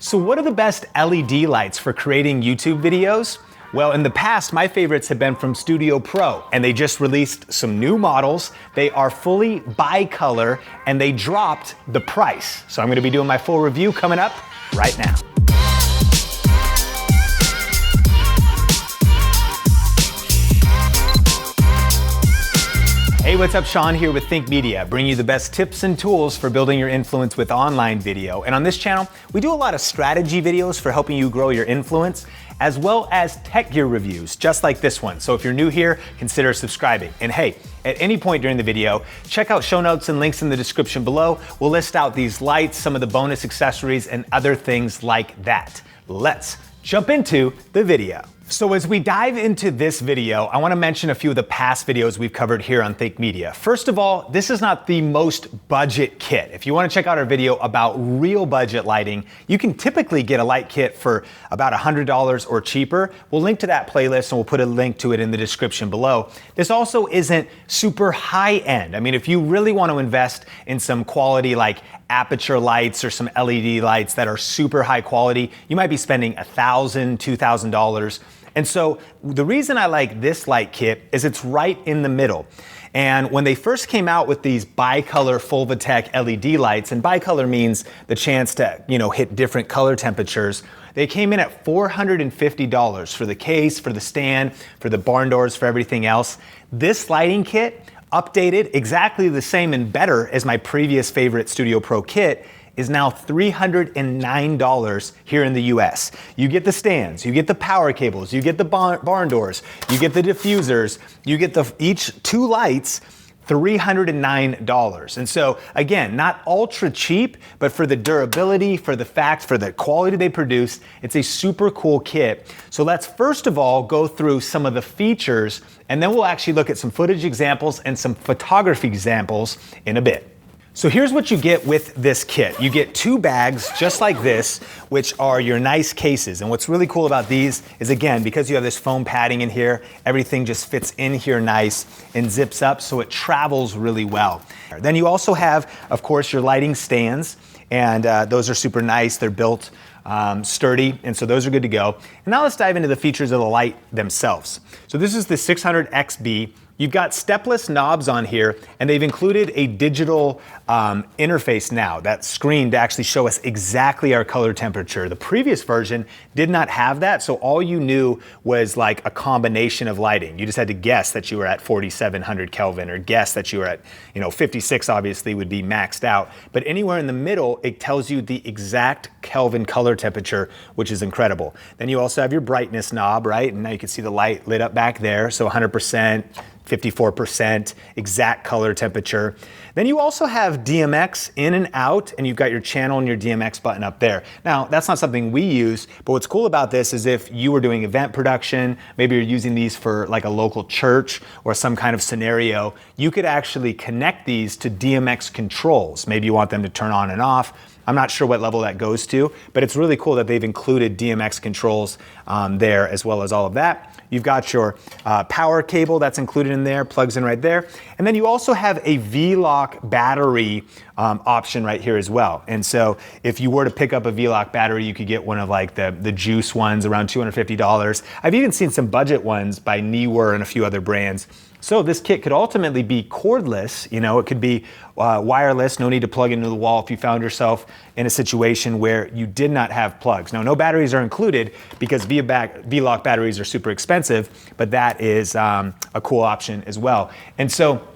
So what are the best LED lights for creating YouTube videos? Well, in the past, my favorites have been from Studio Pro, and they just released some new models. They are fully bi-color, and they dropped the price. So I'm gonna be doing my full review coming up right now. Hey, what's up? Sean here with Think Media, bringing you the best tips and tools for building your influence with online video. And on this channel, we do a lot of strategy videos for helping you grow your influence, as well as tech gear reviews, just like this one. So if you're new here, consider subscribing. And hey, at any point during the video, check out show notes and links in the description below. We'll list out these lights, some of the bonus accessories, and other things like that. Let's jump into the video. So as we dive into this video, I want to mention a few of the past videos we've covered here on Think Media. First of all, this is not the most budget kit. If you want to check out our video about real budget lighting, you can typically get a light kit for about $100 or cheaper. We'll link to that playlist and we'll put a link to it in the description below. This also isn't super high end. I mean, if you really want to invest in some quality like aperture lights or some LED lights that are super high quality, you might be spending $1,000, $2,000. And so the reason I like this light kit is it's right in the middle. And when they first came out with these bicolor Fovitec LED lights, and bicolor means the chance to, hit different color temperatures, they came in at $450 for the case, for the stand, for the barn doors, for everything else. This lighting kit, updated exactly the same and better as my previous favorite Studio Pro kit, is now $309 here in the US. You get the stands, you get the power cables, you get the barn doors, you get the diffusers, you get each two lights, $309. And so again, not ultra cheap, but for the durability, for the quality they produce, it's a super cool kit. So let's first of all go through some of the features, and then we'll actually look at some footage examples and some photography examples in a bit. So here's what you get with this kit. You get two bags just like this, which are your nice cases. And what's really cool about these is, again, because you have this foam padding in here, everything just fits in here nice and zips up so it travels really well. Then you also have, of course, your lighting stands, and those are super nice. They're built sturdy, and so those are good to go. And now let's dive into the features of the light themselves. So this is the 600XB. You've got stepless knobs on here, and they've included a digital interface now, that screen to actually show us exactly our color temperature. The previous version did not have that, so all you knew was like a combination of lighting. You just had to guess that you were at 4,700 Kelvin, or guess that you were at, 56 obviously would be maxed out. But anywhere in the middle, it tells you the exact Kelvin color temperature, which is incredible. Then you also have your brightness knob, right? And now you can see the light lit up back there, so 100%, 54%, exact color temperature. Then you also have DMX in and out, and you've got your channel and your DMX button up there. Now, that's not something we use, but what's cool about this is if you were doing event production, maybe you're using these for like a local church or some kind of scenario, you could actually connect these to DMX controls. Maybe you want them to turn on and off. I'm not sure what level that goes to, but it's really cool that they've included DMX controls there as well as all of that. You've got your power cable that's included in there, plugs in right there. And then you also have a V-Lock battery option right here as well. And so if you were to pick up a V-Lock battery, you could get one of like the juice ones around $250. I've even seen some budget ones by Neewer and a few other brands. So this kit could ultimately be cordless, it could be wireless, no need to plug into the wall if you found yourself in a situation where you did not have plugs. Now, no batteries are included because V-Lock batteries are super expensive, but that is a cool option as well. And so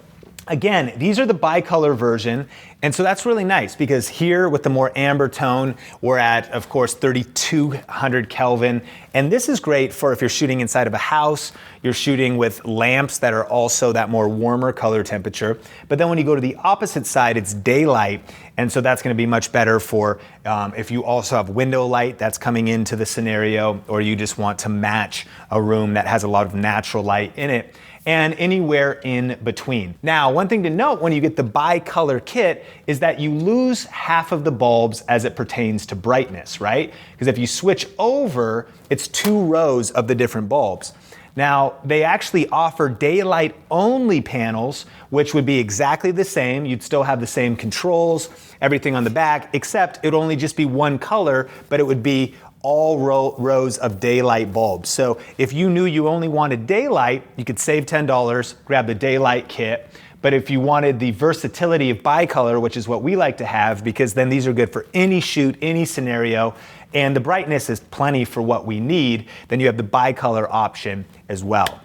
again, these are the bicolor version, and so that's really nice because here with the more amber tone, we're at, of course, 3,200 Kelvin, and this is great for if you're shooting inside of a house, you're shooting with lamps that are also that more warmer color temperature, but then when you go to the opposite side, it's daylight, and so that's going to be much better for if you also have window light that's coming into the scenario, or you just want to match a room that has a lot of natural light in it, and anywhere in between. Now, one thing to note when you get the bicolor kit is that you lose half of the bulbs as it pertains to brightness, right? Because if you switch over, it's two rows of the different bulbs. Now, they actually offer daylight only panels, which would be exactly the same. You'd still have the same controls, everything on the back, except it would only just be one color, but it would be all rows of daylight bulbs. So if you knew you only wanted daylight, you could save $10, grab the daylight kit. But if you wanted the versatility of bicolor, which is what we like to have, because then these are good for any shoot, any scenario, and the brightness is plenty for what we need, then you have the bicolor option as well.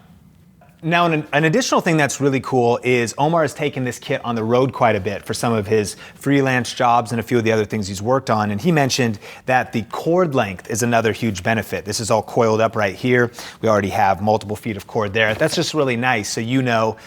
Now, an additional thing that's really cool is Omar has taken this kit on the road quite a bit for some of his freelance jobs and a few of the other things he's worked on. And he mentioned that the cord length is another huge benefit. This is all coiled up right here. We already have multiple feet of cord there. That's just really nice. So you know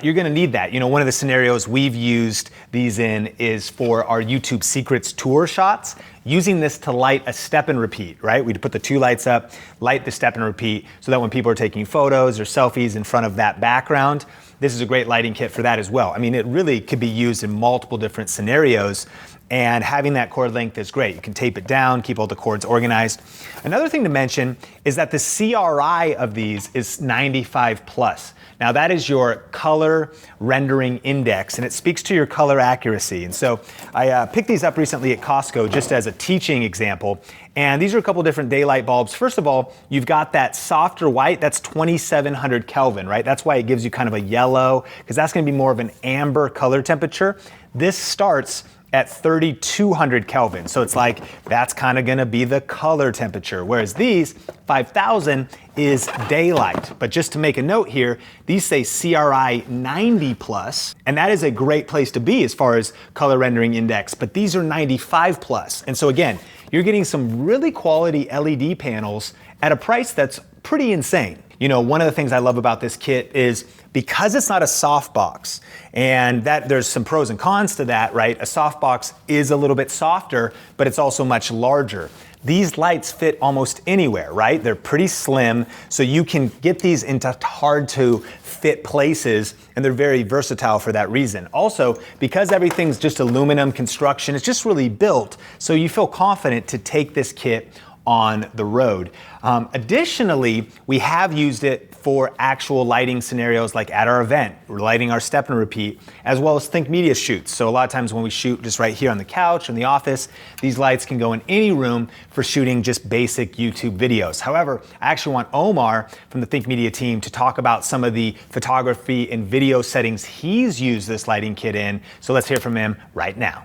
you're going to need that. You know, one of the scenarios we've used these in is for our YouTube Secrets tour shots, using this to light a step and repeat, right? We'd put the two lights up, light the step and repeat, so that when people are taking photos or selfies in front of that background, this is a great lighting kit for that as well. I mean, it really could be used in multiple different scenarios, and having that cord length is great. You can tape it down, keep all the cords organized. Another thing to mention is that the CRI of these is 95 plus. Now that is your color rendering index, and it speaks to your color accuracy. And so I picked these up recently at Costco just as a teaching example. And these are a couple different daylight bulbs. First of all, you've got that softer white, that's 2700 Kelvin, right? That's why it gives you kind of a yellow, because that's gonna be more of an amber color temperature. This starts at 3200 Kelvin. So it's like, that's kind of gonna be the color temperature. Whereas these, 5000 is daylight. But just to make a note here, these say CRI 90 plus, and that is a great place to be as far as color rendering index, but these are 95 plus. And so again, you're getting some really quality LED panels at a price that's pretty insane. You know, one of the things I love about this kit is because it's not a softbox, and that there's some pros and cons to that, right? A softbox is a little bit softer, but it's also much larger. These lights fit almost anywhere, right? They're pretty slim, so you can get these into hard to fit places, and they're very versatile for that reason. Also, because everything's just aluminum construction, it's just really built, so you feel confident to take this kit on the road. Additionally, we have used it for actual lighting scenarios like at our event. We're lighting our step and repeat, as well as Think Media shoots. So a lot of times when we shoot just right here on the couch in the office, these lights can go in any room for shooting just basic YouTube videos. However, I actually want Omar from the Think Media team to talk about some of the photography and video settings he's used this lighting kit in. So let's hear from him right now.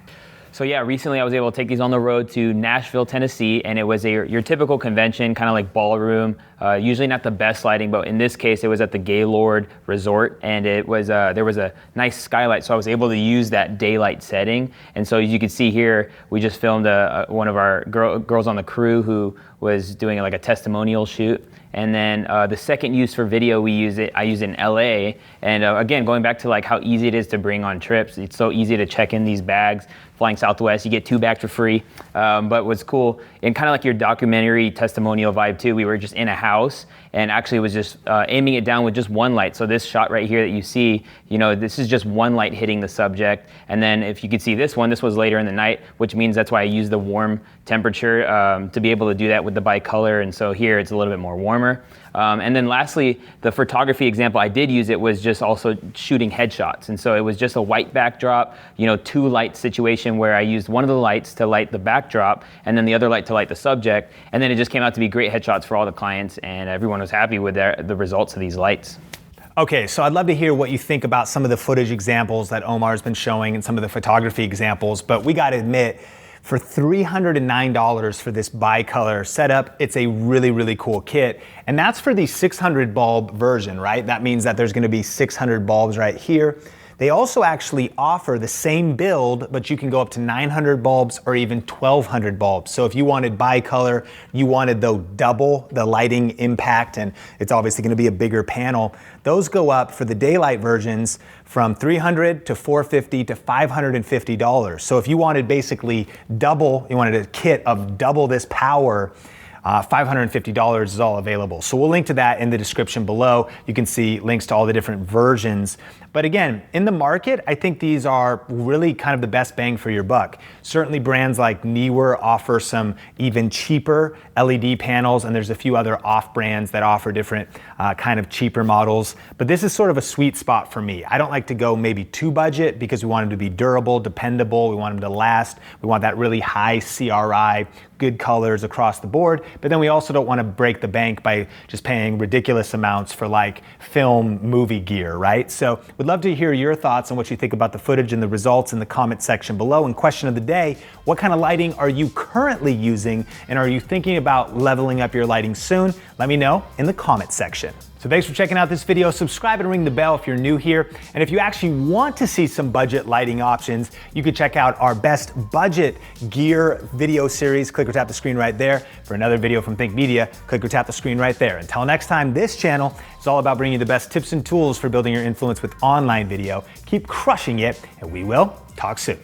So yeah, recently I was able to take these on the road to Nashville, Tennessee, and it was your typical convention, kind of like ballroom, usually not the best lighting, but in this case it was at the Gaylord Resort, and it was there was a nice skylight, so I was able to use that daylight setting. And so as you can see here, we just filmed one of our girls on the crew who was doing like a testimonial shoot. And then the second use for video, I use it in LA. And again, going back to like how easy it is to bring on trips, it's so easy to check in these bags. Flying Southwest, you get 2 bags for free. But what's cool, and kind of like your documentary testimonial vibe too, we were just in a house and actually was just aiming it down with just one light. So this shot right here that you see, you know, this is just one light hitting the subject. And then if you could see this one, this was later in the night, which means that's why I use the warm temperature to be able to do that with the bicolor. And so here it's a little bit more warmer. And then lastly, the photography example I did use, it was just also shooting headshots. And so it was just a white backdrop, you know, 2 light situation where I used one of the lights to light the backdrop and then the other light to light the subject. And then it just came out to be great headshots for all the clients, and everyone was happy with the results of these lights. Okay, so I'd love to hear what you think about some of the footage examples that Omar's been showing and some of the photography examples, but we gotta admit, for $309 for this bicolor setup, it's a really, really cool kit. And that's for the 600 bulb version, right? That means that there's gonna be 600 bulbs right here. They also actually offer the same build, but you can go up to 900 bulbs or even 1200 bulbs. So if you wanted bicolor, you wanted though double the lighting impact, and it's obviously gonna be a bigger panel, those go up for the daylight versions from $300 to $450 to $550. So if you wanted basically double, you wanted a kit of double this power, $550 is all available. So we'll link to that in the description below. You can see links to all the different versions. But again, in the market, I think these are really kind of the best bang for your buck. Certainly brands like Neewer offer some even cheaper LED panels, and there's a few other off brands that offer different kind of cheaper models. But this is sort of a sweet spot for me. I don't like to go maybe too budget because we want them to be durable, dependable, we want them to last, we want that really high CRI, good colors across the board, but then we also don't want to break the bank by just paying ridiculous amounts for like film movie gear, right? So we'd love to hear your thoughts on what you think about the footage and the results in the comment section below. And question of the day, what kind of lighting are you currently using, and are you thinking about leveling up your lighting soon? Let me know in the comment section. So thanks for checking out this video. Subscribe and ring the bell if you're new here. And if you actually want to see some budget lighting options, you can check out our best budget gear video series. Click or tap the screen right there. For another video from Think Media, click or tap the screen right there. Until next time, this channel is all about bringing you the best tips and tools for building your influence with online video. Keep crushing it, and we will talk soon.